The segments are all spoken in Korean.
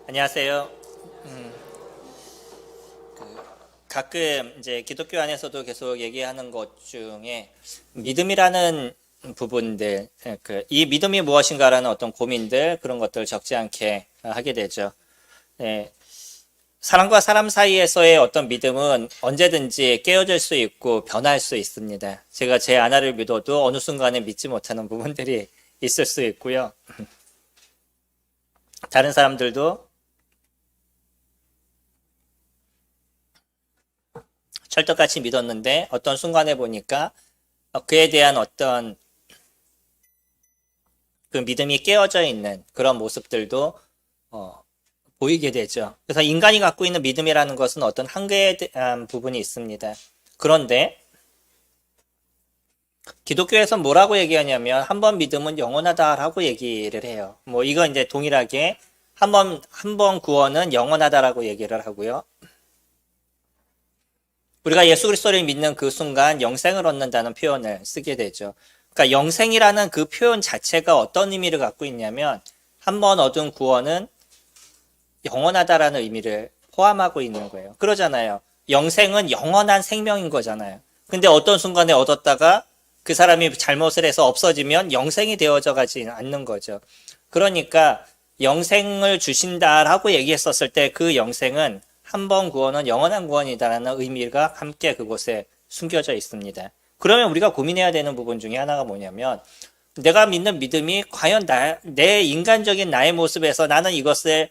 안녕하세요. 가끔 이제 기독교 안에서도 계속 얘기하는 것 중에 믿음이라는 부분들, 이 믿음이 무엇인가라는 어떤 고민들, 그런 것들 적지 않게 하게 되죠. 예, 사람과 사람 사이에서의 어떤 믿음은 언제든지 깨어질 수 있고 변할 수 있습니다. 제가 제 아내를 믿어도 어느 순간에 믿지 못하는 부분들이 있을 수 있고요. 다른 사람들도 철떡같이 믿었는데 어떤 순간에 보니까 그에 대한 어떤 그 믿음이 깨어져 있는 그런 모습들도 보이게 되죠. 그래서 인간이 갖고 있는 믿음이라는 것은 어떤 한계에 대한 부분이 있습니다. 그런데 기독교에서 뭐라고 얘기하냐면 한 번 믿음은 영원하다라고 얘기를 해요. 뭐 이건 이제 동일하게 한 번 구원은 영원하다라고 얘기를 하고요. 우리가 예수 그리스도를 믿는 그 순간 영생을 얻는다는 표현을 쓰게 되죠. 그러니까 영생이라는 그 표현 자체가 어떤 의미를 갖고 있냐면 한 번 얻은 구원은 영원하다라는 의미를 포함하고 있는 거예요. 그러잖아요. 영생은 영원한 생명인 거잖아요. 근데 어떤 순간에 얻었다가 그 사람이 잘못을 해서 없어지면 영생이 되어져 가지 않는 거죠. 그러니까 영생을 주신다라고 얘기했었을 때 그 영생은 한 번 구원은 영원한 구원이다라는 의미가 함께 그곳에 숨겨져 있습니다. 그러면 우리가 고민해야 되는 부분 중에 하나가 뭐냐면 내가 믿는 믿음이 과연 내 인간적인 나의 모습에서 나는 이것을,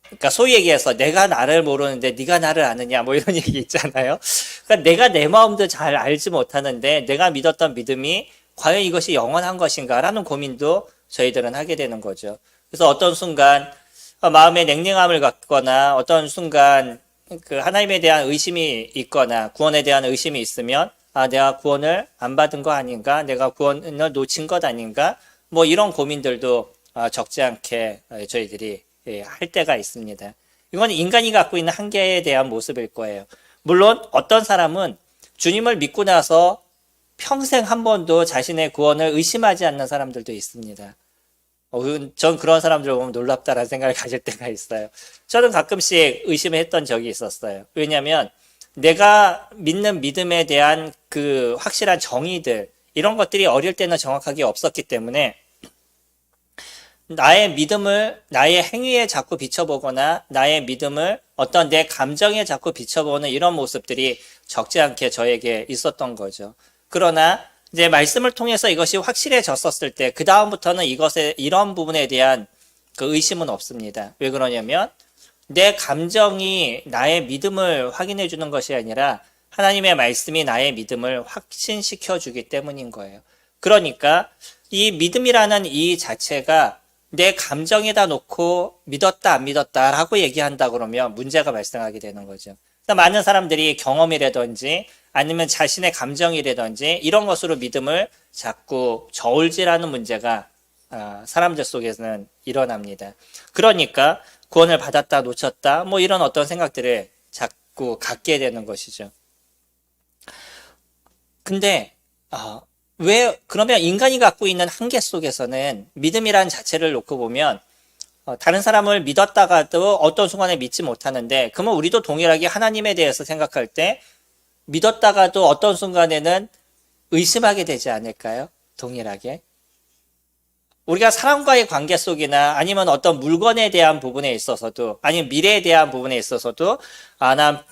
그러니까 소위 얘기해서 내가 나를 모르는데 네가 나를 아느냐 뭐 이런 얘기 있잖아요. 그러니까 내가 내 마음도 잘 알지 못하는데 내가 믿었던 믿음이 과연 이것이 영원한 것인가라는 고민도 저희들은 하게 되는 거죠. 그래서 어떤 순간 마음에 냉랭함을 갖거나 어떤 순간 그 하나님에 대한 의심이 있거나 구원에 대한 의심이 있으면 내가 구원을 안 받은 거 아닌가? 내가 구원을 놓친 것 아닌가? 뭐 이런 고민들도 적지 않게 저희들이 할 때가 있습니다. 이건 인간이 갖고 있는 한계에 대한 모습일 거예요. 물론 어떤 사람은 주님을 믿고 나서 평생 한 번도 자신의 구원을 의심하지 않는 사람들도 있습니다. 전 그런 사람들 보면 놀랍다라는 생각을 가질 때가 있어요. 저는 가끔씩 의심을 했던 적이 있었어요. 왜냐하면 내가 믿는 믿음에 대한 그 확실한 정의들, 이런 것들이 어릴 때는 정확하게 없었기 때문에 나의 믿음을 나의 행위에 자꾸 비춰보거나 나의 믿음을 어떤 내 감정에 자꾸 비춰보는 이런 모습들이 적지 않게 저에게 있었던 거죠. 그러나 이제 말씀을 통해서 이것이 확실해졌었을 때 그 다음부터는 이런 부분에 대한 그 의심은 없습니다. 왜 그러냐면 내 감정이 나의 믿음을 확인해 주는 것이 아니라 하나님의 말씀이 나의 믿음을 확신시켜 주기 때문인 거예요. 그러니까 이 믿음이라는 이 자체가 내 감정에다 놓고 믿었다 안 믿었다라고 얘기한다 그러면 문제가 발생하게 되는 거죠. 그러니까 많은 사람들이 경험이라든지 아니면 자신의 감정이라든지 이런 것으로 믿음을 자꾸 저울질하는 문제가 사람들 속에서는 일어납니다. 그러니까 구원을 받았다 놓쳤다 뭐 이런 어떤 생각들을 자꾸 갖게 되는 것이죠. 근데 왜 그러면 인간이 갖고 있는 한계 속에서는 믿음이라는 자체를 놓고 보면 다른 사람을 믿었다가도 어떤 순간에 믿지 못하는데 그러면 우리도 동일하게 하나님에 대해서 생각할 때 믿었다가도 어떤 순간에는 의심하게 되지 않을까요? 동일하게. 우리가 사람과의 관계 속이나 아니면 어떤 물건에 대한 부분에 있어서도 아니면 미래에 대한 부분에 있어서도 난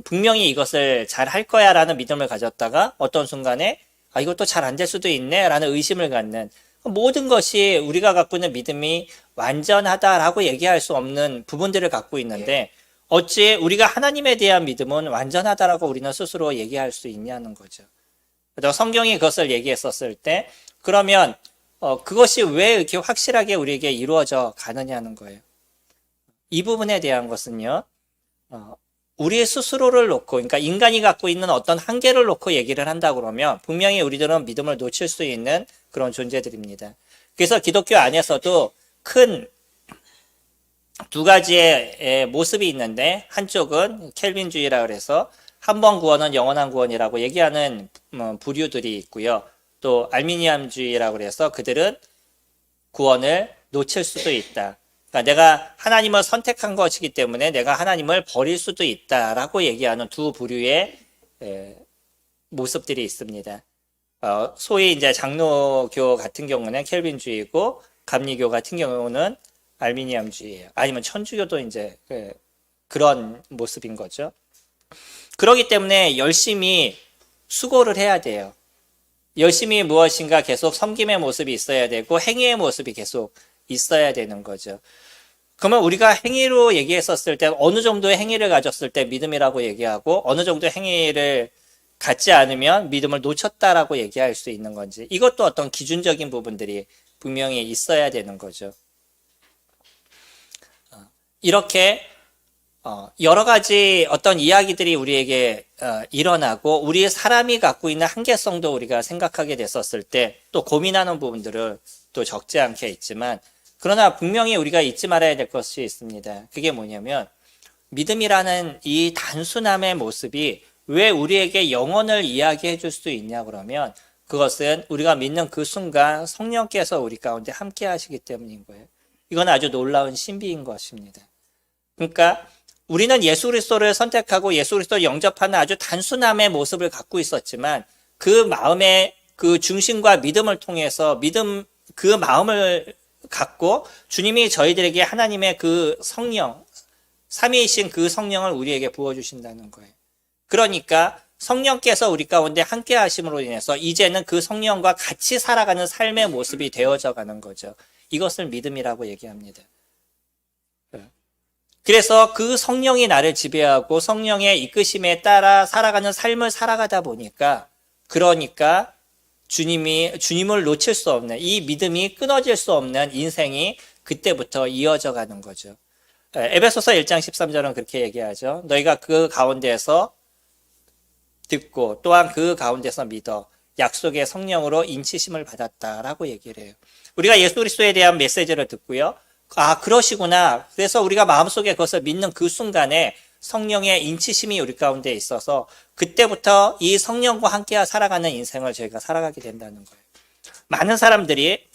분명히 이것을 잘 할 거야 라는 믿음을 가졌다가 어떤 순간에 이것도 잘 안 될 수도 있네 라는 의심을 갖는 모든 것이 우리가 갖고 있는 믿음이 완전하다라고 얘기할 수 없는 부분들을 갖고 있는데 어찌 우리가 하나님에 대한 믿음은 완전하다라고 우리는 스스로 얘기할 수 있냐는 거죠. 성경이 그것을 얘기했었을 때 그러면 그것이 왜 이렇게 확실하게 우리에게 이루어져 가느냐는 거예요. 이 부분에 대한 것은요. 우리 스스로를 놓고 그러니까 인간이 갖고 있는 어떤 한계를 놓고 얘기를 한다 그러면 분명히 우리들은 믿음을 놓칠 수 있는 그런 존재들입니다. 그래서 기독교 안에서도 큰 두 가지의 모습이 있는데 한쪽은 켈빈주의라 그래서 한 번 구원은 영원한 구원이라고 얘기하는 부류들이 있고요. 또 알미니안주의라고 그래서 그들은 구원을 놓칠 수도 있다. 그러니까 내가 하나님을 선택한 것이기 때문에 내가 하나님을 버릴 수도 있다라고 얘기하는 두 부류의 모습들이 있습니다. 소위 이제 장로교 같은 경우는 켈빈주의고 감리교 같은 경우는 알미니엄주의예요. 아니면 천주교도 이제 그런 모습인 거죠. 그렇기 때문에 열심히 수고를 해야 돼요. 열심히 무엇인가 계속 섬김의 모습이 있어야 되고 행위의 모습이 계속 있어야 되는 거죠. 그러면 우리가 행위로 얘기했었을 때 어느 정도의 행위를 가졌을 때 믿음이라고 얘기하고 어느 정도의 행위를 갖지 않으면 믿음을 놓쳤다라고 얘기할 수 있는 건지, 이것도 어떤 기준적인 부분들이 분명히 있어야 되는 거죠. 이렇게 여러 가지 어떤 이야기들이 우리에게 일어나고 우리 사람이 갖고 있는 한계성도 우리가 생각하게 됐었을 때 또 고민하는 부분들을 또 적지 않게 있지만, 그러나 분명히 우리가 잊지 말아야 될 것이 있습니다. 그게 뭐냐면 믿음이라는 이 단순함의 모습이 왜 우리에게 영혼을 이야기해 줄 수 있냐 그러면 그것은 우리가 믿는 그 순간 성령께서 우리 가운데 함께 하시기 때문인 거예요. 이건 아주 놀라운 신비인 것입니다. 그러니까 우리는 예수 그리스도를 선택하고 예수 그리스도를 영접하는 아주 단순함의 모습을 갖고 있었지만 그 마음의 그 중심과 믿음을 통해서 그 마음을 갖고 주님이 저희들에게 하나님의 그 성령, 삼위이신 그 성령을 우리에게 부어주신다는 거예요. 그러니까 성령께서 우리 가운데 함께 하심으로 인해서 이제는 그 성령과 같이 살아가는 삶의 모습이 되어져 가는 거죠. 이것을 믿음이라고 얘기합니다. 그래서 그 성령이 나를 지배하고 성령의 이끄심에 따라 살아가는 삶을 살아가다 보니까, 그러니까 주님을 놓칠 수 없는, 이 믿음이 끊어질 수 없는 인생이 그때부터 이어져 가는 거죠. 에베소서 1장 13절은 그렇게 얘기하죠. 너희가 그 가운데서 듣고 또한 그 가운데서 믿어 약속의 성령으로 인치심을 받았다라고 얘기를 해요. 우리가 예수 그리스도에 대한 메시지를 듣고요. 그러시구나. 그래서 우리가 마음속에 그것을 믿는 그 순간에 성령의 인치심이 우리 가운데 있어서 그때부터 이 성령과 함께 살아가는 인생을 저희가 살아가게 된다는 거예요. 많은 사람들이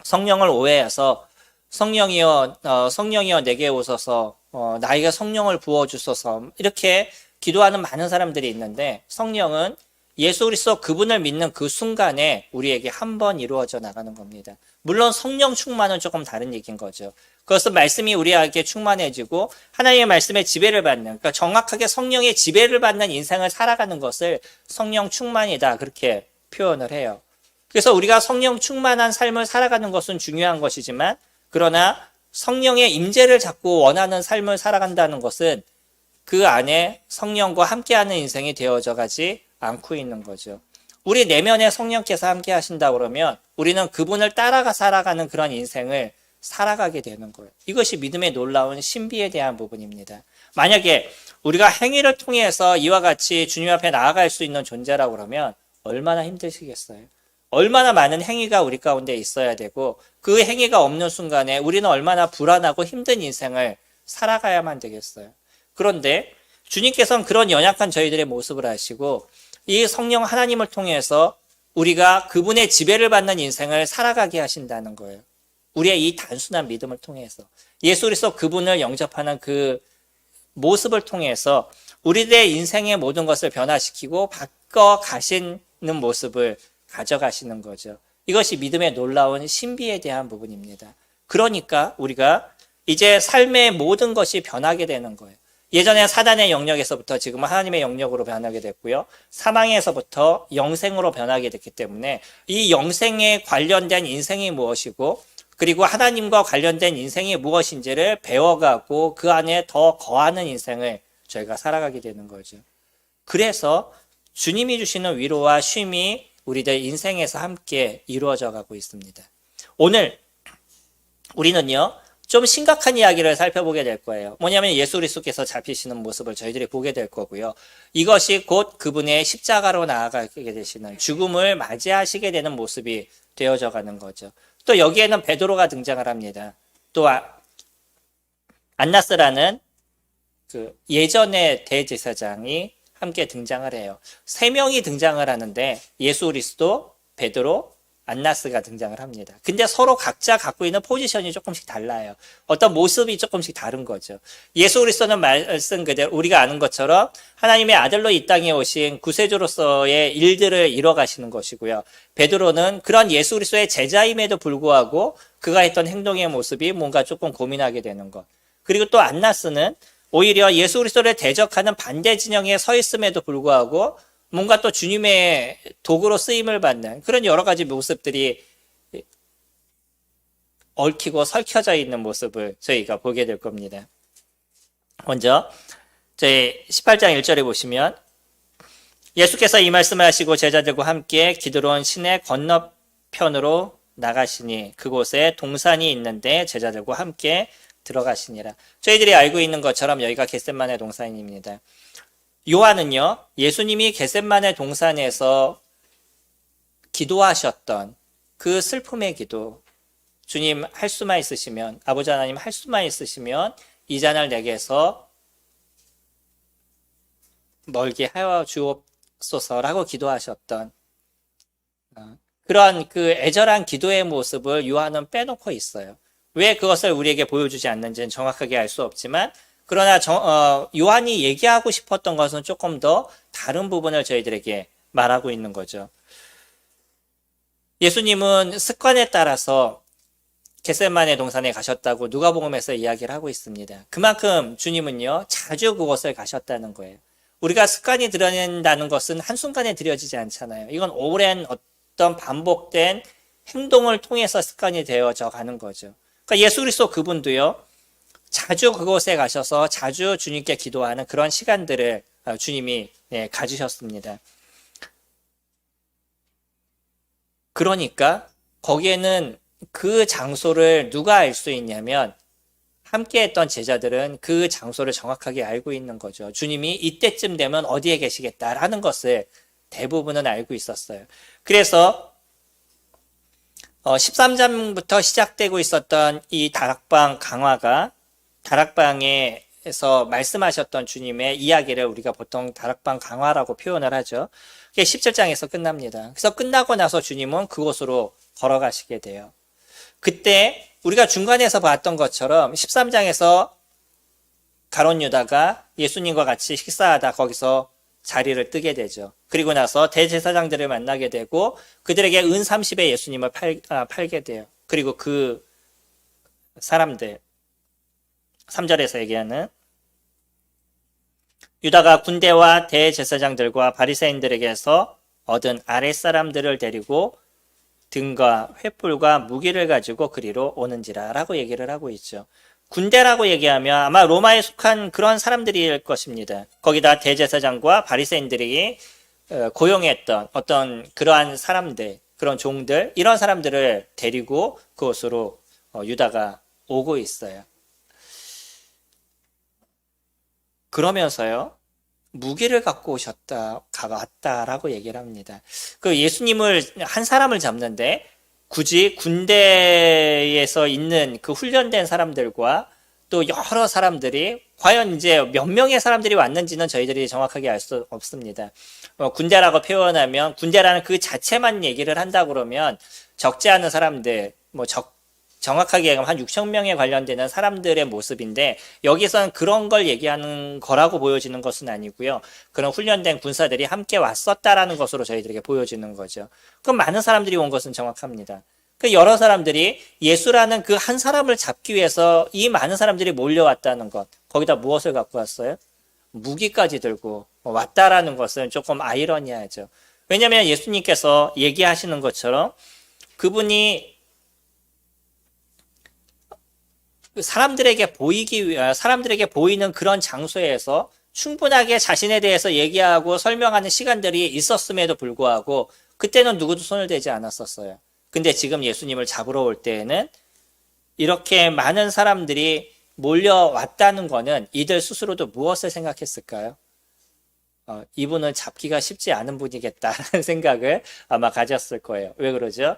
성령을 오해해서 성령이여 내게 오소서, 나에게 성령을 부어주소서 이렇게 기도하는 많은 사람들이 있는데, 성령은 예수 그리스도 그분을 믿는 그 순간에 우리에게 한 번 이루어져 나가는 겁니다. 물론 성령 충만은 조금 다른 얘기인 거죠. 그것은 말씀이 우리에게 충만해지고 하나님의 말씀에 지배를 받는, 그러니까 정확하게 성령의 지배를 받는 인생을 살아가는 것을 성령 충만이다 그렇게 표현을 해요. 그래서 우리가 성령 충만한 삶을 살아가는 것은 중요한 것이지만, 그러나 성령의 임재를 자꾸 원하는 삶을 살아간다는 것은 그 안에 성령과 함께하는 인생이 되어져 가지 않고 있는 거죠. 우리 내면에 성령께서 함께 하신다 그러면 우리는 그분을 따라가 살아가는 그런 인생을 살아가게 되는 거예요. 이것이 믿음의 놀라운 신비에 대한 부분입니다. 만약에 우리가 행위를 통해서 이와 같이 주님 앞에 나아갈 수 있는 존재라고 그러면 얼마나 힘드시겠어요? 얼마나 많은 행위가 우리 가운데 있어야 되고, 그 행위가 없는 순간에 우리는 얼마나 불안하고 힘든 인생을 살아가야만 되겠어요. 그런데 주님께서는 그런 연약한 저희들의 모습을 아시고 이 성령 하나님을 통해서 우리가 그분의 지배를 받는 인생을 살아가게 하신다는 거예요. 우리의 이 단순한 믿음을 통해서 예수 그리스도 그분을 영접하는 그 모습을 통해서 우리들의 인생의 모든 것을 변화시키고 바꿔 가시는 모습을 가져가시는 거죠. 이것이 믿음의 놀라운 신비에 대한 부분입니다. 그러니까 우리가 이제 삶의 모든 것이 변하게 되는 거예요. 예전에 사단의 영역에서부터 지금은 하나님의 영역으로 변하게 됐고요. 사망에서부터 영생으로 변하게 됐기 때문에 이 영생에 관련된 인생이 무엇이고 그리고 하나님과 관련된 인생이 무엇인지를 배워가고 그 안에 더 거하는 인생을 저희가 살아가게 되는 거죠. 그래서 주님이 주시는 위로와 쉼이 우리들 인생에서 함께 이루어져 가고 있습니다. 오늘 우리는요, 좀 심각한 이야기를 살펴보게 될 거예요. 뭐냐면 예수 그리스도께서 잡히시는 모습을 저희들이 보게 될 거고요. 이것이 곧 그분의 십자가로 나아가게 되시는, 죽음을 맞이하시게 되는 모습이 되어져 가는 거죠. 또 여기에는 베드로가 등장을 합니다. 또 안나스라는 그 예전의 대제사장이 함께 등장을 해요. 세 명이 등장을 하는데 예수 그리스도, 베드로, 안나스가 등장을 합니다. 근데 서로 각자 갖고 있는 포지션이 조금씩 달라요. 어떤 모습이 조금씩 다른 거죠. 예수 그리스도는 말씀 그대로 우리가 아는 것처럼 하나님의 아들로 이 땅에 오신 구세주로서의 일들을 이뤄가시는 것이고요. 베드로는 그런 예수 그리스도의 제자임에도 불구하고 그가 했던 행동의 모습이 뭔가 조금 고민하게 되는 것. 그리고 또 안나스는 오히려 예수 그리스도를 대적하는 반대 진영에 서 있음에도 불구하고 뭔가 또 주님의 도구로 쓰임을 받는 그런 여러 가지 모습들이 얽히고 설켜져 있는 모습을 저희가 보게 될 겁니다. 먼저 저희 18장 1절에 보시면 예수께서 이 말씀을 하시고 제자들과 함께 기드론 시내 건너편으로 나가시니 그곳에 동산이 있는데 제자들과 함께 들어가시니라. 저희들이 알고 있는 것처럼 여기가 겟셋마네 동산입니다. 요한은요, 예수님이 겟셋마네 동산에서 기도하셨던 그 슬픔의 기도, 주님 할 수만 있으시면, 아버지 하나님 할 수만 있으시면 이 잔을 내게서 멀게 하여 주옵소서라고 기도하셨던 그런 그 애절한 기도의 모습을 요한은 빼놓고 있어요. 왜 그것을 우리에게 보여주지 않는지는 정확하게 알 수 없지만 그러나 요한이 얘기하고 싶었던 것은 조금 더 다른 부분을 저희들에게 말하고 있는 거죠. 예수님은 습관에 따라서 겟셋마네 동산에 가셨다고 누가복음에서 이야기를 하고 있습니다. 그만큼 주님은요 자주 그곳을 가셨다는 거예요. 우리가 습관이 들어낸다는 것은 한순간에 들여지지 않잖아요. 이건 오랜 어떤 반복된 행동을 통해서 습관이 되어져 가는 거죠. 그러니까 예수 그리스도 그분도요 자주 그곳에 가셔서 자주 주님께 기도하는 그런 시간들을 주님이 가지셨습니다. 그러니까 거기에는 그 장소를 누가 알 수 있냐면 함께 했던 제자들은 그 장소를 정확하게 알고 있는 거죠. 주님이 이때쯤 되면 어디에 계시겠다라는 것을 대부분은 알고 있었어요. 그래서 13장부터 시작되고 있었던 이 다락방 강화가 다락방에서 말씀하셨던 주님의 이야기를 우리가 보통 다락방 강화라고 표현을 하죠. 그게 17장에서 끝납니다. 그래서 끝나고 나서 주님은 그곳으로 걸어가시게 돼요. 그때 우리가 중간에서 봤던 것처럼 13장에서 가룟 유다가 예수님과 같이 식사하다 거기서 자리를 뜨게 되죠. 그리고 나서 대제사장들을 만나게 되고 그들에게 은 30에 예수님을 팔게 돼요. 그리고 그 사람들 3절에서 얘기하는 유다가 군대와 대제사장들과 바리새인들에게서 얻은 아랫사람들을 데리고 등과 횃불과 무기를 가지고 그리로 오는지라 라고 얘기를 하고 있죠. 군대라고 얘기하면 아마 로마에 속한 그런 사람들일 것입니다. 거기다 대제사장과 바리새인들이 고용했던 어떤 그러한 사람들, 그런 종들, 이런 사람들을 데리고 그곳으로 유다가 오고 있어요. 그러면서요, 무기를 갖고 왔다라고 얘기를 합니다. 그 예수님을, 한 사람을 잡는데 굳이 군대에서 있는 그 훈련된 사람들과 또 여러 사람들이 과연 이제 몇 명의 사람들이 왔는지는 저희들이 정확하게 알 수 없습니다. 군대라고 표현하면 군대라는 그 자체만 얘기를 한다 그러면 적지 않은 사람들, 정확하게 얘기하면 한 6천 명에 관련되는 사람들의 모습인데 여기서는 그런 걸 얘기하는 거라고 보여지는 것은 아니고요. 그런 훈련된 군사들이 함께 왔었다라는 것으로 저희들에게 보여지는 거죠. 그럼 많은 사람들이 온 것은 정확합니다. 그 여러 사람들이 예수라는 그 한 사람을 잡기 위해서 이 많은 사람들이 몰려왔다는 것. 거기다 무엇을 갖고 왔어요? 무기까지 들고 왔다라는 것은 조금 아이러니하죠. 왜냐하면 예수님께서 얘기하시는 것처럼 그분이 사람들에게 보이는 그런 장소에서 충분하게 자신에 대해서 얘기하고 설명하는 시간들이 있었음에도 불구하고 그때는 누구도 손을 대지 않았었어요. 근데 지금 예수님을 잡으러 올 때에는 이렇게 많은 사람들이 몰려왔다는 거는 이들 스스로도 무엇을 생각했을까요? 이분은 잡기가 쉽지 않은 분이겠다라는 생각을 아마 가졌을 거예요. 왜 그러죠?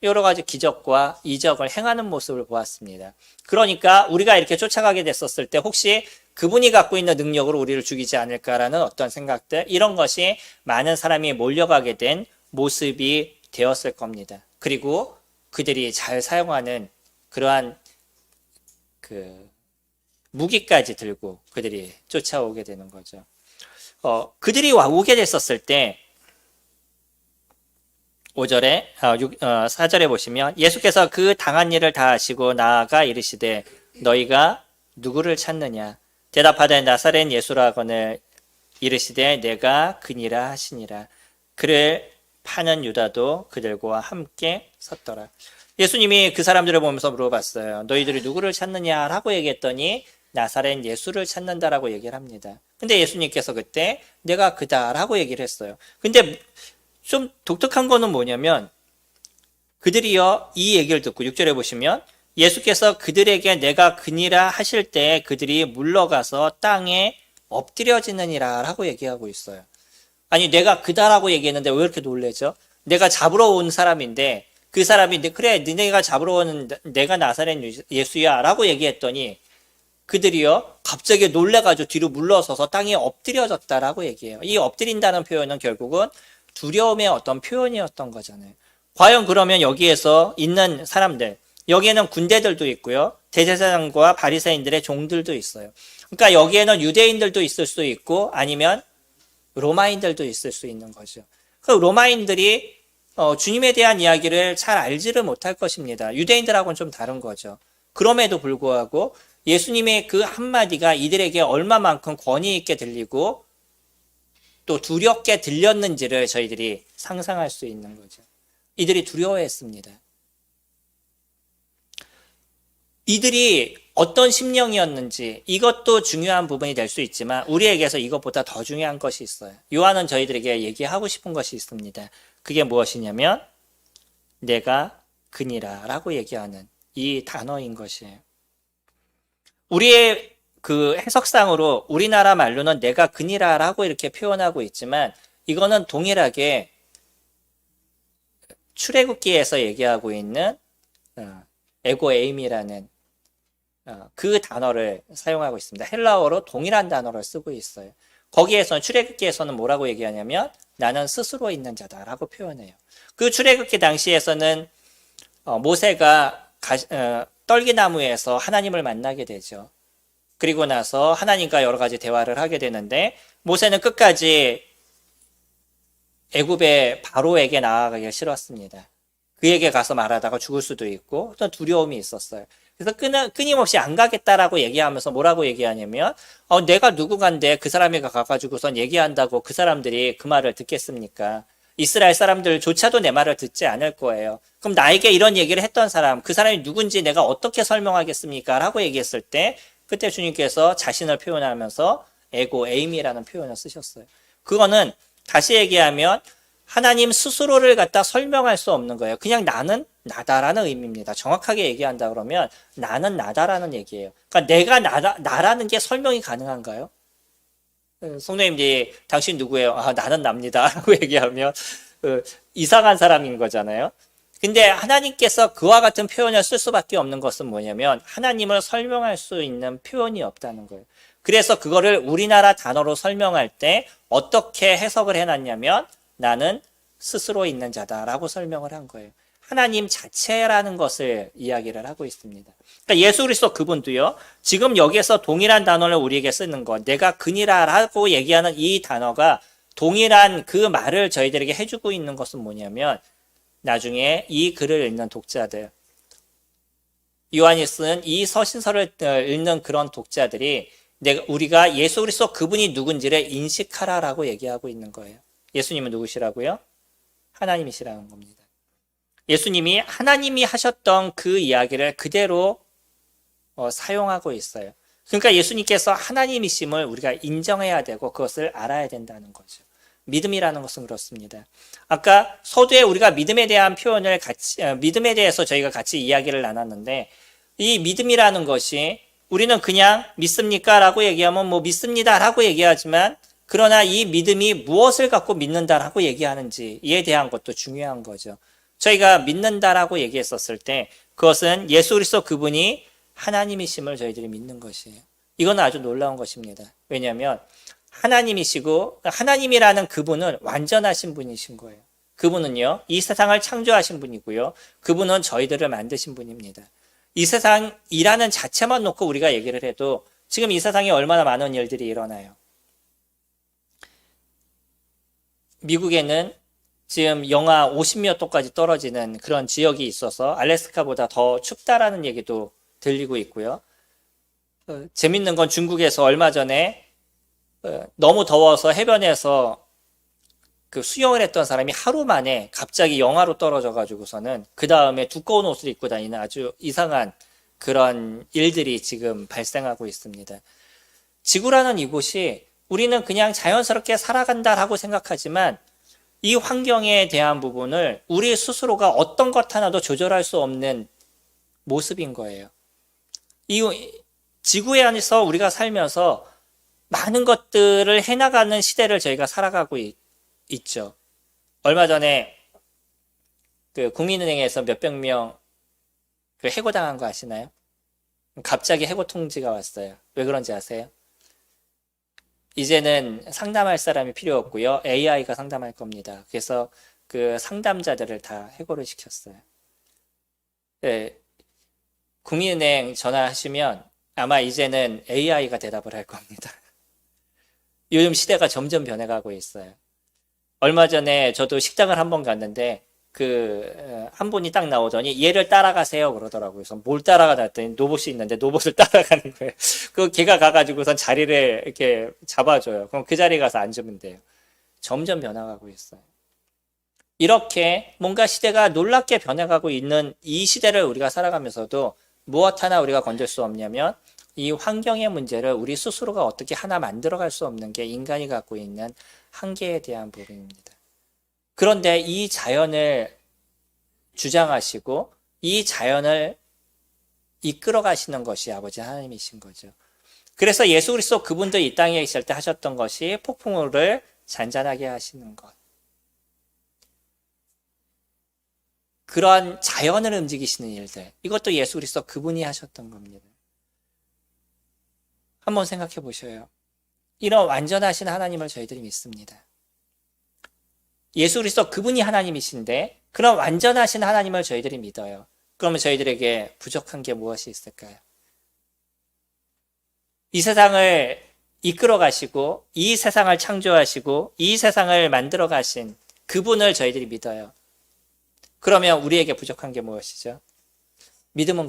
여러 가지 기적과 이적을 행하는 모습을 보았습니다. 그러니까 우리가 이렇게 쫓아가게 됐었을 때 혹시 그분이 갖고 있는 능력으로 우리를 죽이지 않을까라는 어떤 생각들, 이런 것이 많은 사람이 몰려가게 된 모습이 되었을 겁니다. 그리고 그들이 잘 사용하는 그러한 무기까지 들고 그들이 쫓아오게 되는 거죠. 그들이 오게 됐었을 때 5절에 4절에 보시면 예수께서 그 당한 일을 다 아시고 나아가 이르시되 너희가 누구를 찾느냐 대답하되 나사렛 예수라거늘 이르시되 내가 그니라 하시니라. 그를 파는 유다도 그들과 함께 섰더라. 예수님이 그 사람들을 보면서 물어봤어요. 너희들이 누구를 찾느냐라고 얘기했더니 나사렛 예수를 찾는다라고 얘기를 합니다. 근데 예수님께서 그때 내가 그다라고 얘기를 했어요. 근데 좀 독특한 거는 뭐냐면 그들이요 이 얘기를 듣고 6절에 보시면 예수께서 그들에게 내가 그니라 하실 때 그들이 물러가서 땅에 엎드려지느니라 라고 얘기하고 있어요. 아니 내가 그다라고 얘기했는데 왜 이렇게 놀래죠? 내가 잡으러 온 사람인데 그 사람이 그래 너네가 잡으러 오는 내가 나사렛 예수야 라고 얘기했더니 그들이요 갑자기 놀래가지고 뒤로 물러서서 땅에 엎드려졌다라고 얘기해요. 이 엎드린다는 표현은 결국은 두려움의 어떤 표현이었던 거잖아요. 과연 그러면 여기에서 있는 사람들 여기에는 군대들도 있고요. 대제사장과 바리새인들의 종들도 있어요. 그러니까 여기에는 유대인들도 있을 수 있고 아니면 로마인들도 있을 수 있는 거죠. 그 로마인들이 주님에 대한 이야기를 잘 알지를 못할 것입니다. 유대인들하고는 좀 다른 거죠. 그럼에도 불구하고 예수님의 그 한마디가 이들에게 얼마만큼 권위 있게 들리고 또 두렵게 들렸는지를 저희들이 상상할 수 있는 거죠. 이들이 두려워했습니다. 이들이 어떤 심령이었는지 이것도 중요한 부분이 될 수 있지만 우리에게서 이것보다 더 중요한 것이 있어요. 요한은 저희들에게 얘기하고 싶은 것이 있습니다. 그게 무엇이냐면 내가 그니라 라고 얘기하는 이 단어인 것이에요. 우리의 그 해석상으로 우리나라 말로는 내가 그니라 라고 이렇게 표현하고 있지만 이거는 동일하게 출애굽기에서 얘기하고 있는 에고 에임이라는 그 단어를 사용하고 있습니다. 헬라어로 동일한 단어를 쓰고 있어요. 거기에서는 출애굽기에서는 뭐라고 얘기하냐면 나는 스스로 있는 자다라고 표현해요. 그 출애굽기 당시에서는 모세가 떨기나무에서 하나님을 만나게 되죠. 그리고 나서 하나님과 여러 가지 대화를 하게 되는데 모세는 끝까지 애굽의 바로에게 나아가기가 싫었습니다. 그에게 가서 말하다가 죽을 수도 있고 어떤 두려움이 있었어요. 그래서 끊임없이 안 가겠다라고 얘기하면서 뭐라고 얘기하냐면 내가 누구간데 그 사람이 가가지고선 얘기한다고 그 사람들이 그 말을 듣겠습니까? 이스라엘 사람들조차도 내 말을 듣지 않을 거예요. 그럼 나에게 이런 얘기를 했던 사람, 그 사람이 누군지 내가 어떻게 설명하겠습니까? 라고 얘기했을 때 그때 주님께서 자신을 표현하면서 에고 에임이라는 표현을 쓰셨어요. 그거는 다시 얘기하면 하나님 스스로를 갖다 설명할 수 없는 거예요. 그냥 나는 나다라는 의미입니다. 정확하게 얘기한다 그러면 나는 나다라는 얘기예요. 그러니까 내가 나라는 게 설명이 가능한가요? 성도님들이 당신 누구예요? 나는 납니다 라고 얘기하면 이상한 사람인 거잖아요. 근데 하나님께서 그와 같은 표현을 쓸 수밖에 없는 것은 뭐냐면 하나님을 설명할 수 있는 표현이 없다는 거예요. 그래서 그거를 우리나라 단어로 설명할 때 어떻게 해석을 해놨냐면 나는 스스로 있는 자다라고 설명을 한 거예요. 하나님 자체라는 것을 이야기를 하고 있습니다. 그러니까 예수 그리스도 그분도요. 지금 여기에서 동일한 단어를 우리에게 쓰는 것, 내가 그니라라고 얘기하는 이 단어가 동일한 그 말을 저희들에게 해주고 있는 것은 뭐냐면 나중에 이 글을 읽는 독자들, 요한이 쓴 이 서신서를 읽는 그런 독자들이 우리가 예수 그리스도 그분이 누군지를 인식하라라고 얘기하고 있는 거예요. 예수님은 누구시라고요? 하나님이시라는 겁니다. 예수님이 하나님이 하셨던 그 이야기를 그대로 사용하고 있어요. 그러니까 예수님께서 하나님이심을 우리가 인정해야 되고 그것을 알아야 된다는 거죠. 믿음이라는 것은 그렇습니다. 아까 서두에 우리가 믿음에 대한 표현을 믿음에 대해서 저희가 같이 이야기를 나눴는데 이 믿음이라는 것이 우리는 그냥 믿습니까? 라고 얘기하면 뭐 믿습니다 라고 얘기하지만 그러나 이 믿음이 무엇을 갖고 믿는다라고 얘기하는지에 대한 것도 중요한 거죠. 저희가 믿는다라고 얘기했었을 때 그것은 예수 그리스도 그분이 하나님이심을 저희들이 믿는 것이에요. 이건 아주 놀라운 것입니다. 왜냐하면 하나님이시고 하나님이라는 그분은 완전하신 분이신 거예요. 그분은요, 이 세상을 창조하신 분이고요. 그분은 저희들을 만드신 분입니다. 이 세상이라는 자체만 놓고 우리가 얘기를 해도 지금 이 세상에 얼마나 많은 일들이 일어나요. 미국에는 지금 영하 50몇 도까지 떨어지는 그런 지역이 있어서 알래스카보다 더 춥다라는 얘기도 들리고 있고요. 재밌는 건 중국에서 얼마 전에 너무 더워서 해변에서 그 수영을 했던 사람이 하루 만에 갑자기 영하로 떨어져 가지고서는 그 다음에 두꺼운 옷을 입고 다니는 아주 이상한 그런 일들이 지금 발생하고 있습니다. 지구라는 이곳이 우리는 그냥 자연스럽게 살아간다라고 생각하지만 이 환경에 대한 부분을 우리 스스로가 어떤 것 하나도 조절할 수 없는 모습인 거예요. 이 지구에 안에서 우리가 살면서 많은 것들을 해나가는 시대를 저희가 살아가고 있죠. 얼마 전에 그 국민은행에서 몇백 명 그 해고당한 거 아시나요? 갑자기 해고 통지가 왔어요. 왜 그런지 아세요? 이제는 상담할 사람이 필요 없고요. AI가 상담할 겁니다. 그래서 그 상담자들을 다 해고를 시켰어요. 네, 국민은행 전화하시면 아마 이제는 AI가 대답을 할 겁니다. 요즘 시대가 점점 변해가고 있어요. 얼마 전에 저도 식당을 한번 갔는데 한 분이 딱 나오더니 얘를 따라가세요 그러더라고요. 그래서 뭘 따라가다 했더니 로봇이 있는데 로봇을 따라가는 거예요. 걔가 가가지고선 자리를 이렇게 잡아줘요. 그럼 그 자리에 가서 앉으면 돼요. 점점 변화가고 있어요. 이렇게 뭔가 시대가 놀랍게 변해가고 있는 이 시대를 우리가 살아가면서도 무엇 하나 우리가 건질 수 없냐면 이 환경의 문제를 우리 스스로가 어떻게 하나 만들어갈 수 없는 게 인간이 갖고 있는 한계에 대한 부분입니다. 그런데 이 자연을 주장하시고 이 자연을 이끌어 가시는 것이 아버지 하나님이신 거죠. 그래서 예수 그리스도 그분도 이 땅에 계실 때 하셨던 것이 폭풍우를 잔잔하게 하시는 것. 그러한 자연을 움직이시는 일들. 이것도 예수 그리스도 그분이 하셨던 겁니다. 한번 생각해 보셔요. 이런 완전하신 하나님을 저희들이 믿습니다. 예수 그리스도 그분이 하나님이신데 그런 완전하신 하나님을 저희들이 믿어요. 그러면 저희들에게 부족한 게 무엇이 있을까요? 이 세상을 이끌어 가시고 이 세상을 창조하시고 이 세상을 만들어 가신 그분을 저희들이 믿어요. 그러면 우리에게 부족한 게 무엇이죠? 믿음은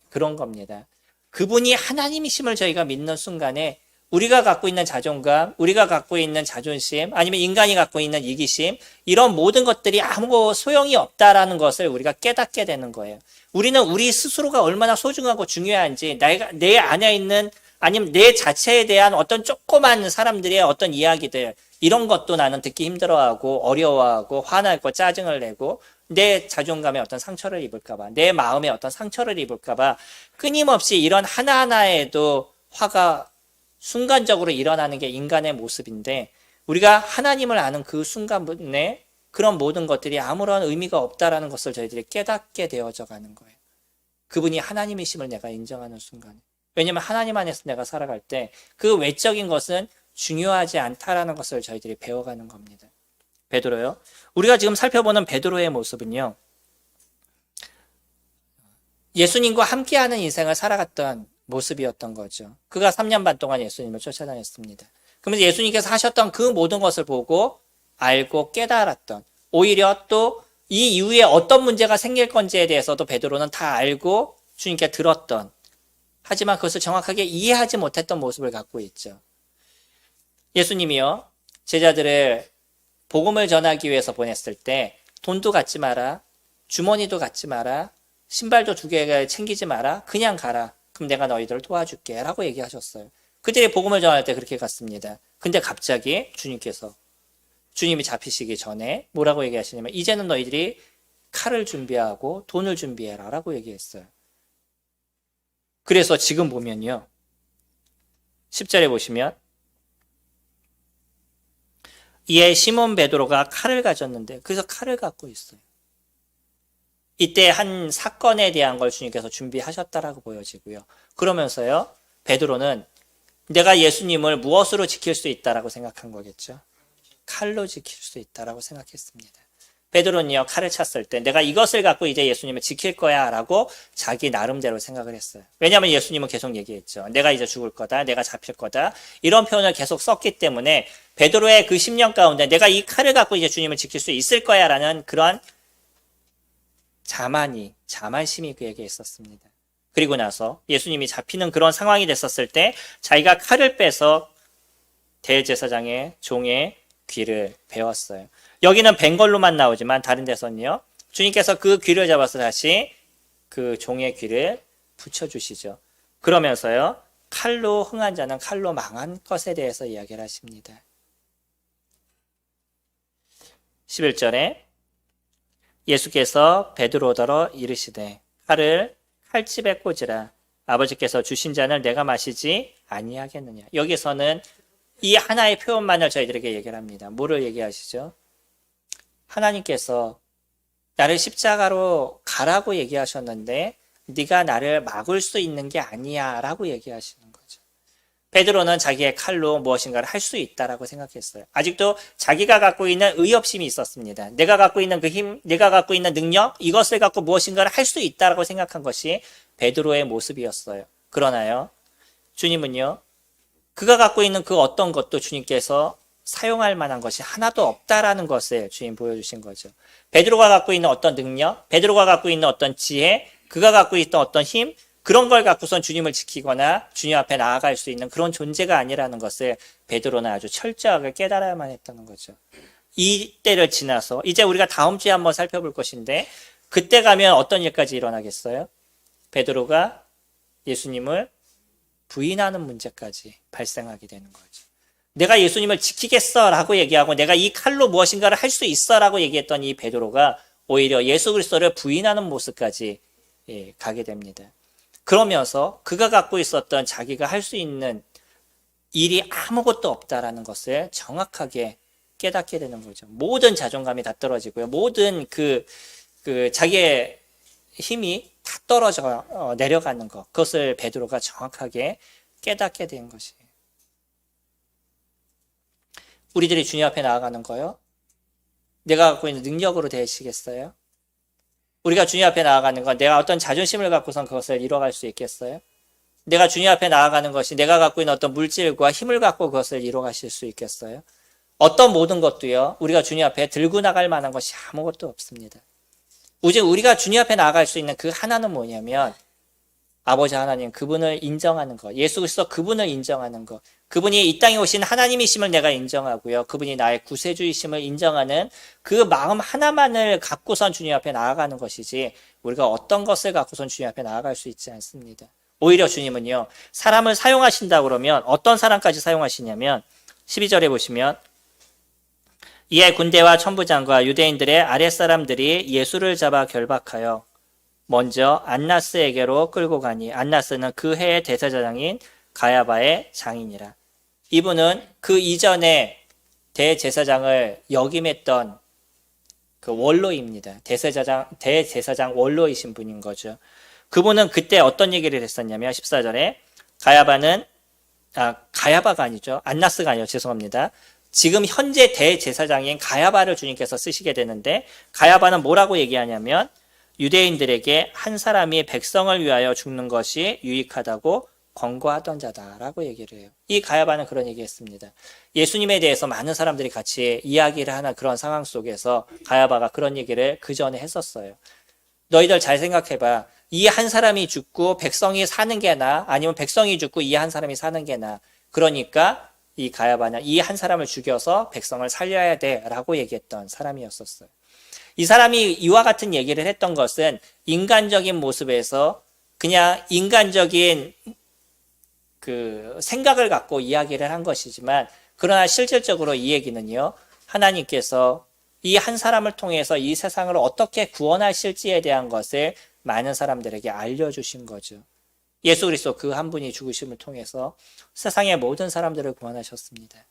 그런 겁니다. 그분이 하나님이심을 저희가 믿는 순간에 우리가 갖고 있는 자존감, 우리가 갖고 있는 자존심, 아니면 인간이 갖고 있는 이기심, 이런 모든 것들이 아무 소용이 없다라는 것을 우리가 깨닫게 되는 거예요. 우리는 우리 스스로가 얼마나 소중하고 중요한지, 내 안에 있는, 아니면 내 자체에 대한 어떤 조그만 사람들의 어떤 이야기들, 이런 것도 나는 듣기 힘들어하고, 어려워하고, 화나고, 짜증을 내고, 내 자존감에 어떤 상처를 입을까봐, 내 마음에 어떤 상처를 입을까봐, 끊임없이 이런 하나하나에도 화가 순간적으로 일어나는 게 인간의 모습인데 우리가 하나님을 아는 그 순간에 그런 모든 것들이 아무런 의미가 없다라는 것을 저희들이 깨닫게 되어져 가는 거예요. 그분이 하나님이심을 내가 인정하는 순간에. 왜냐하면 하나님 안에서 내가 살아갈 때 그 외적인 것은 중요하지 않다라는 것을 저희들이 배워가는 겁니다. 베드로요. 우리가 지금 살펴보는 베드로의 모습은요. 예수님과 함께하는 인생을 살아갔던 모습이었던 거죠. 그가 3년 반 동안 예수님을 쫓아다녔습니다. 그러면서 예수님께서 하셨던 그 모든 것을 보고 알고 깨달았던, 오히려 또 이 이후에 어떤 문제가 생길 건지에 대해서도 베드로는 다 알고 주님께 들었던, 하지만 그것을 정확하게 이해하지 못했던 모습을 갖고 있죠. 예수님이요, 제자들을 복음을 전하기 위해서 보냈을 때 돈도 갖지 마라, 주머니도 갖지 마라, 신발도 2개 챙기지 마라, 그냥 가라. 그럼 내가 너희들을 도와줄게 라고 얘기하셨어요. 그들이 복음을 전할 때 그렇게 갔습니다. 근데 갑자기 주님이 잡히시기 전에 뭐라고 얘기하시냐면 이제는 너희들이 칼을 준비하고 돈을 준비해라 라고 얘기했어요. 그래서 지금 보면요, 10절에 보시면 이에 시몬 베드로가 칼을 가졌는데 그래서 칼을 갖고 있어요. 이때 한 사건에 대한 걸 주님께서 준비하셨다라고 보여지고요. 그러면서요, 베드로는 내가 예수님을 무엇으로 지킬 수 있다라고 생각한 거겠죠? 칼로 지킬 수 있다라고 생각했습니다. 베드로는요, 칼을 찼을 때 내가 이것을 갖고 이제 예수님을 지킬 거야 라고 자기 나름대로 생각을 했어요. 왜냐하면 예수님은 계속 얘기했죠. 내가 이제 죽을 거다, 내가 잡힐 거다, 이런 표현을 계속 썼기 때문에 베드로의 그 심령 가운데 내가 이 칼을 갖고 이제 주님을 지킬 수 있을 거야 라는 그런 자만심이 그에게 있었습니다. 그리고 나서 예수님이 잡히는 그런 상황이 됐었을 때 자기가 칼을 빼서 대제사장의 종의 귀를 베었어요. 여기는 벤 걸로만 나오지만 다른 데서는요, 주님께서 그 귀를 잡아서 다시 그 종의 귀를 붙여주시죠. 그러면서요, 칼로 흥한 자는 칼로 망한 것에 대해서 이야기를 하십니다. 11절에 예수께서 베드로더러 이르시되 칼을 칼집에 꽂으라. 아버지께서 주신 잔을 내가 마시지 아니하겠느냐. 여기서는 이 하나의 표현만을 저희들에게 얘기를 합니다. 뭐를 얘기하시죠? 하나님께서 나를 십자가로 가라고 얘기하셨는데 네가 나를 막을 수 있는 게 아니야 라고 얘기하시는 거죠. 베드로는 자기의 칼로 무엇인가를 할 수 있다라고 생각했어요. 아직도 자기가 갖고 있는 의협심이 있었습니다. 내가 갖고 있는 그 힘, 내가 갖고 있는 능력, 이것을 갖고 무엇인가를 할 수 있다라고 생각한 것이 베드로의 모습이었어요. 그러나요, 주님은요, 그가 갖고 있는 그 어떤 것도 주님께서 사용할 만한 것이 하나도 없다라는 것을 주님 보여주신 거죠. 베드로가 갖고 있는 어떤 능력, 베드로가 갖고 있는 어떤 지혜, 그가 갖고 있던 어떤 힘, 그런 걸 갖고선 주님을 지키거나 주님 앞에 나아갈 수 있는 그런 존재가 아니라는 것을 베드로는 아주 철저하게 깨달아야만 했다는 거죠. 이 때를 지나서 이제 우리가 다음 주에 한번 살펴볼 것인데 그때 가면 어떤 일까지 일어나겠어요? 베드로가 예수님을 부인하는 문제까지 발생하게 되는 거죠. 내가 예수님을 지키겠어 라고 얘기하고 내가 이 칼로 무엇인가를 할 수 있어 라고 얘기했던 이 베드로가 오히려 예수 그리스도를 부인하는 모습까지 가게 됩니다. 그러면서 그가 갖고 있었던 자기가 할 수 있는 일이 아무것도 없다라는 것을 정확하게 깨닫게 되는 거죠. 모든 자존감이 다 떨어지고요. 모든 자기의 힘이 다 떨어져 내려가는 것. 그것을 베드로가 정확하게 깨닫게 된 것이에요. 우리들이 주님 앞에 나아가는 거요. 내가 갖고 있는 능력으로 되시겠어요? 우리가 주님 앞에 나아가는 건 내가 어떤 자존심을 갖고선 그것을 이뤄갈 수 있겠어요? 내가 주님 앞에 나아가는 것이 내가 갖고 있는 어떤 물질과 힘을 갖고 그것을 이뤄가실 수 있겠어요? 어떤 모든 것도요, 우리가 주님 앞에 들고 나갈 만한 것이 아무것도 없습니다. 오직 우리가 주님 앞에 나아갈 수 있는 그 하나는 뭐냐면 아버지 하나님 그분을 인정하는 것, 예수 그리스도 그분을 인정하는 것, 그분이 이 땅에 오신 하나님이심을 내가 인정하고요, 그분이 나의 구세주이심을 인정하는 그 마음 하나만을 갖고선 주님 앞에 나아가는 것이지 우리가 어떤 것을 갖고선 주님 앞에 나아갈 수 있지 않습니다. 오히려 주님은요, 사람을 사용하신다 그러면 어떤 사람까지 사용하시냐면 12절에 보시면 이에 군대와 천부장과 유대인들의 아랫사람들이 예수를 잡아 결박하여 먼저 안나스에게로 끌고 가니 안나스는 그 해의 대제사장인 가야바의 장인이라. 이분은 그 이전에 대제사장을 역임했던 그 원로입니다. 대제사장 원로이신 분인 거죠. 그분은 그때 어떤 얘기를 했었냐면 14절에 가야바가 아니죠. 안나스가 아니요. 죄송합니다. 지금 현재 대제사장인 가야바를 주님께서 쓰시게 되는데 가야바는 뭐라고 얘기하냐면 유대인들에게 한 사람이 백성을 위하여 죽는 것이 유익하다고 권고하던 자다라고 얘기를 해요. 이 가야바는 그런 얘기했습니다. 예수님에 대해서 많은 사람들이 같이 이야기를 하는 그런 상황 속에서 가야바가 그런 얘기를 그 전에 했었어요. 너희들 잘 생각해봐. 이 한 사람이 죽고 백성이 사는 게 나아? 아니면 백성이 죽고 이 한 사람이 사는 게 나아? 그러니까 이 가야바는 이 한 사람을 죽여서 백성을 살려야 돼라고 얘기했던 사람이었었어요. 이 사람이 이와 같은 얘기를 했던 것은 인간적인 모습에서 그냥 인간적인 그 생각을 갖고 이야기를 한 것이지만 그러나 실질적으로 이 얘기는요, 하나님께서 이 한 사람을 통해서 이 세상을 어떻게 구원하실지에 대한 것을 많은 사람들에게 알려주신 거죠. 예수 그리스도 그 한 분이 죽으심을 통해서 세상의 모든 사람들을 구원하셨습니다.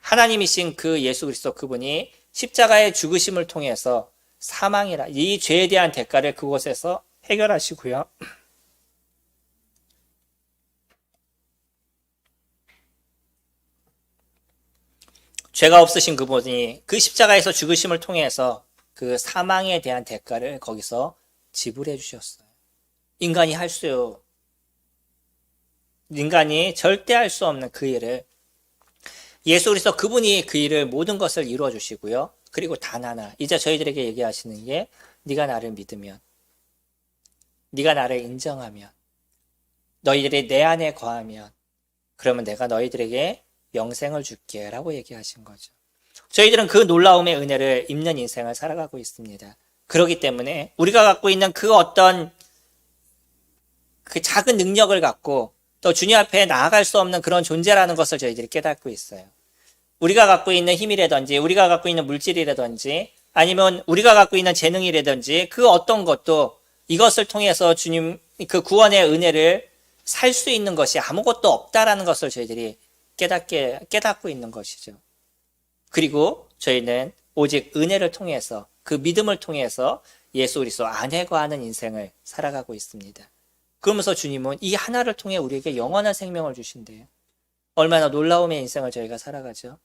하나님이신 그 예수 그리스도 그분이 십자가의 죽으심을 통해서 사망이라 이 죄에 대한 대가를 그곳에서 해결하시고요. 죄가 없으신 그분이 그 십자가에서 죽으심을 통해서 그 사망에 대한 대가를 거기서 지불해 주셨어요. 인간이 절대 할 수 없는 그 일을 예수 그리스도 그분이 그 일을 모든 것을 이루어 주시고요. 그리고 단 하나, 이제 저희들에게 얘기하시는 게 네가 나를 믿으면, 네가 나를 인정하면, 너희들이 내 안에 거하면 그러면 내가 너희들에게 영생을 줄게 라고 얘기하신 거죠. 저희들은 그 놀라움의 은혜를 입는 인생을 살아가고 있습니다. 그렇기 때문에 우리가 갖고 있는 그 어떤 그 작은 능력을 갖고 또 주님 앞에 나아갈 수 없는 그런 존재라는 것을 저희들이 깨닫고 있어요. 우리가 갖고 있는 힘이라든지 우리가 갖고 있는 물질이라든지 아니면 우리가 갖고 있는 재능이라든지 그 어떤 것도 이것을 통해서 주님 그 구원의 은혜를 살 수 있는 것이 아무것도 없다라는 것을 저희들이 깨닫고 있는 것이죠. 그리고 저희는 오직 은혜를 통해서 그 믿음을 통해서 예수 그리스도 안에 거하는 인생을 살아가고 있습니다. 그러면서 주님은 이 하나를 통해 우리에게 영원한 생명을 주신대요. 얼마나 놀라움의 인생을 저희가 살아가죠.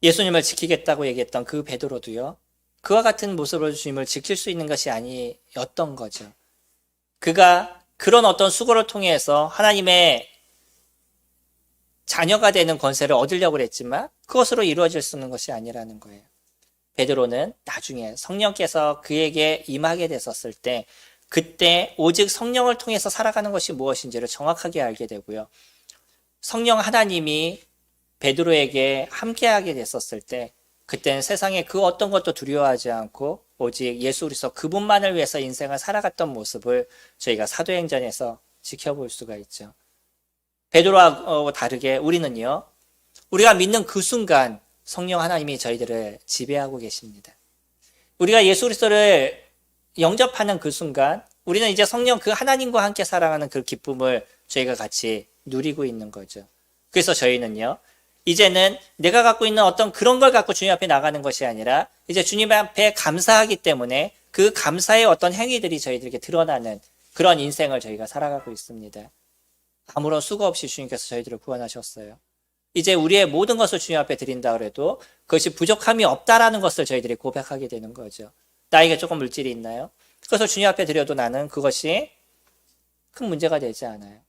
예수님을 지키겠다고 얘기했던 그 베드로도요. 그와 같은 모습으로 주님을 지킬 수 있는 것이 아니었던 거죠. 그가 그런 어떤 수고를 통해서 하나님의 자녀가 되는 권세를 얻으려고 했지만 그것으로 이루어질 수 있는 것이 아니라는 거예요. 베드로는 나중에 성령께서 그에게 임하게 됐었을 때 그때 오직 성령을 통해서 살아가는 것이 무엇인지를 정확하게 알게 되고요. 성령 하나님이 베드로에게 함께하게 됐었을 때 그때는 세상에 그 어떤 것도 두려워하지 않고 오직 예수 그리스도 그분만을 위해서 인생을 살아갔던 모습을 저희가 사도행전에서 지켜볼 수가 있죠. 베드로하고 다르게 우리는요. 우리가 믿는 그 순간 성령 하나님이 저희들을 지배하고 계십니다. 우리가 예수 그리스도를 영접하는 그 순간 우리는 이제 성령 그 하나님과 함께 살아가는 그 기쁨을 저희가 같이 누리고 있는 거죠. 그래서 저희는요. 이제는 내가 갖고 있는 어떤 그런 걸 갖고 주님 앞에 나가는 것이 아니라 이제 주님 앞에 감사하기 때문에 그 감사의 어떤 행위들이 저희들에게 드러나는 그런 인생을 저희가 살아가고 있습니다. 아무런 수고 없이 주님께서 저희들을 구원하셨어요. 이제 우리의 모든 것을 주님 앞에 드린다 그래도 그것이 부족함이 없다라는 것을 저희들이 고백하게 되는 거죠. 나에게 조금 물질이 있나요? 그것을 주님 앞에 드려도 나는 그것이 큰 문제가 되지 않아요.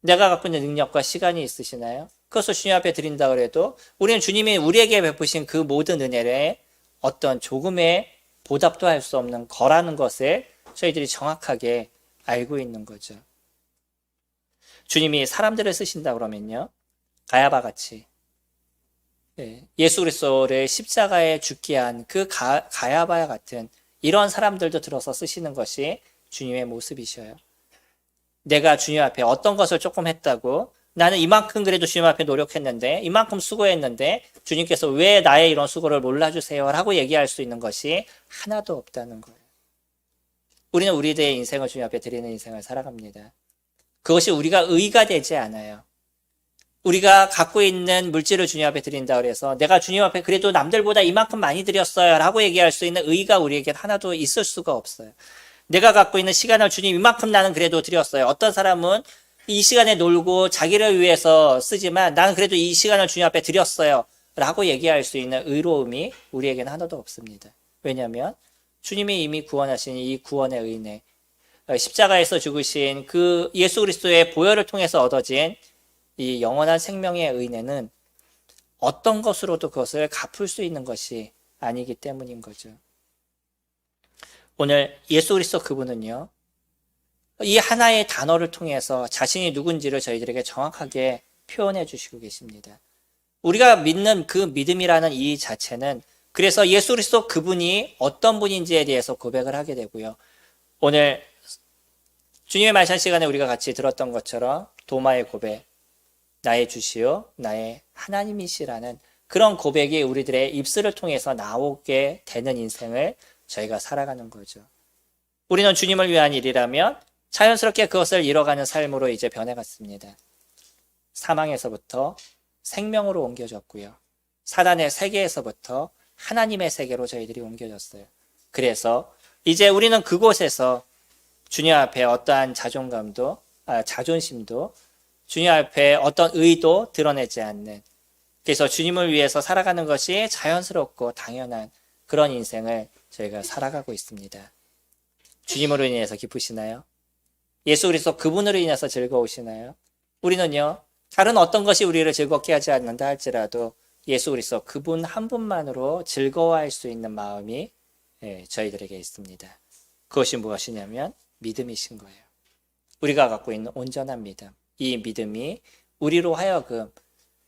내가 갖고 있는 능력과 시간이 있으시나요? 그것을 주님 앞에 드린다 그래도 우리는 주님이 우리에게 베푸신 그 모든 은혜에 어떤 조금의 보답도 할 수 없는 거라는 것을 저희들이 정확하게 알고 있는 거죠. 주님이 사람들을 쓰신다 그러면요. 가야바 같이 예수 그리스도를 십자가에 죽게 한 그 가야바와 같은 이런 사람들도 들어서 쓰시는 것이 주님의 모습이셔요. 내가 주님 앞에 어떤 것을 조금 했다고 나는 이만큼 그래도 주님 앞에 노력했는데 이만큼 수고했는데 주님께서 왜 나의 이런 수고를 몰라주세요 라고 얘기할 수 있는 것이 하나도 없다는 거예요. 우리는 우리들의 인생을 주님 앞에 드리는 인생을 살아갑니다. 그것이 우리가 의가 되지 않아요. 우리가 갖고 있는 물질을 주님 앞에 드린다 그래서 내가 주님 앞에 그래도 남들보다 이만큼 많이 드렸어요 라고 얘기할 수 있는 의가 우리에게 하나도 있을 수가 없어요. 내가 갖고 있는 시간을 주님 이만큼 나는 그래도 드렸어요. 어떤 사람은 이 시간에 놀고 자기를 위해서 쓰지만 나는 그래도 이 시간을 주님 앞에 드렸어요 라고 얘기할 수 있는 의로움이 우리에게는 하나도 없습니다. 왜냐하면 주님이 이미 구원하신 이 구원의 은혜, 십자가에서 죽으신 그 예수 그리스도의 보혈을 통해서 얻어진 이 영원한 생명의 은혜는 어떤 것으로도 그것을 갚을 수 있는 것이 아니기 때문인 거죠. 오늘 예수 그리스도 그분은요. 이 하나의 단어를 통해서 자신이 누군지를 저희들에게 정확하게 표현해 주시고 계십니다. 우리가 믿는 그 믿음이라는 이 자체는 그래서 예수 그리스도 그분이 어떤 분인지에 대해서 고백을 하게 되고요. 오늘 주님의 말씀 시간에 우리가 같이 들었던 것처럼 도마의 고백, 나의 주시요 나의 하나님이시라는 그런 고백이 우리들의 입술을 통해서 나오게 되는 인생을 저희가 살아가는 거죠. 우리는 주님을 위한 일이라면 자연스럽게 그것을 이뤄가는 삶으로 이제 변해갔습니다. 사망에서부터 생명으로 옮겨졌고요. 사단의 세계에서부터 하나님의 세계로 저희들이 옮겨졌어요. 그래서 이제 우리는 그곳에서 주님 앞에 어떠한 자존심도 주님 앞에 어떤 의도 드러내지 않는 그래서 주님을 위해서 살아가는 것이 자연스럽고 당연한 그런 인생을 저희가 살아가고 있습니다. 주님으로 인해서 기쁘시나요? 예수 그리스도 그분으로 인해서 즐거우시나요? 우리는요, 다른 어떤 것이 우리를 즐겁게 하지 않는다 할지라도 예수 그리스도 그분 한 분만으로 즐거워할 수 있는 마음이 저희들에게 있습니다. 그것이 무엇이냐면 믿음이신 거예요. 우리가 갖고 있는 온전한 믿음, 이 믿음이 우리로 하여금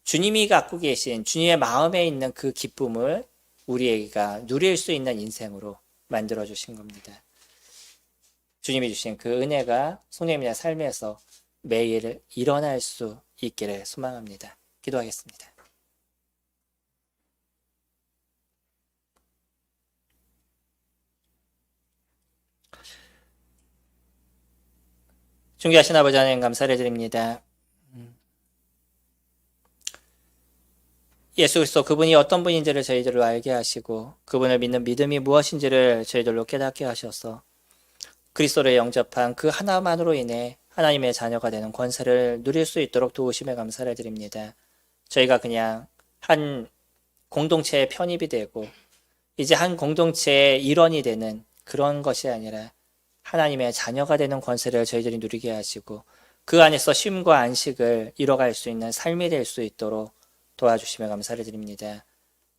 주님이 갖고 계신 주님의 마음에 있는 그 기쁨을 우리가 누릴 수 있는 인생으로 만들어 주신 겁니다. 주님이 주신 그 은혜가 성령님의 삶에서 매일 일어날 수 있기를 소망합니다. 기도하겠습니다. 존귀하신 아버지 하나님 감사를 드립니다. 예수 그리스도 그분이 어떤 분인지를 저희들로 알게 하시고 그분을 믿는 믿음이 무엇인지를 저희들로 깨닫게 하셔서 그리스도를 영접한 그 하나만으로 인해 하나님의 자녀가 되는 권세를 누릴 수 있도록 도우심에 감사를 드립니다. 저희가 그냥 한 공동체의 편입이 되고 이제 한 공동체의 일원이 되는 그런 것이 아니라 하나님의 자녀가 되는 권세를 저희들이 누리게 하시고 그 안에서 쉼과 안식을 이뤄갈 수 있는 삶이 될 수 있도록 도와주시며 감사를 드립니다.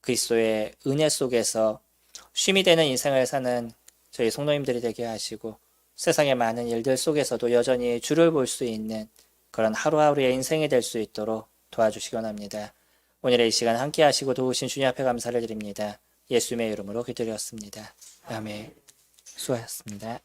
그리스도의 은혜 속에서 쉼이 되는 인생을 사는 저희 성도님들이 되게 하시고 세상의 많은 일들 속에서도 여전히 주를 볼 수 있는 그런 하루하루의 인생이 될 수 있도록 도와주시기 원합니다. 오늘의 이 시간 함께 하시고 도우신 주님 앞에 감사를 드립니다. 예수님의 이름으로 기도드렸습니다. 아멘. 수고하셨습니다.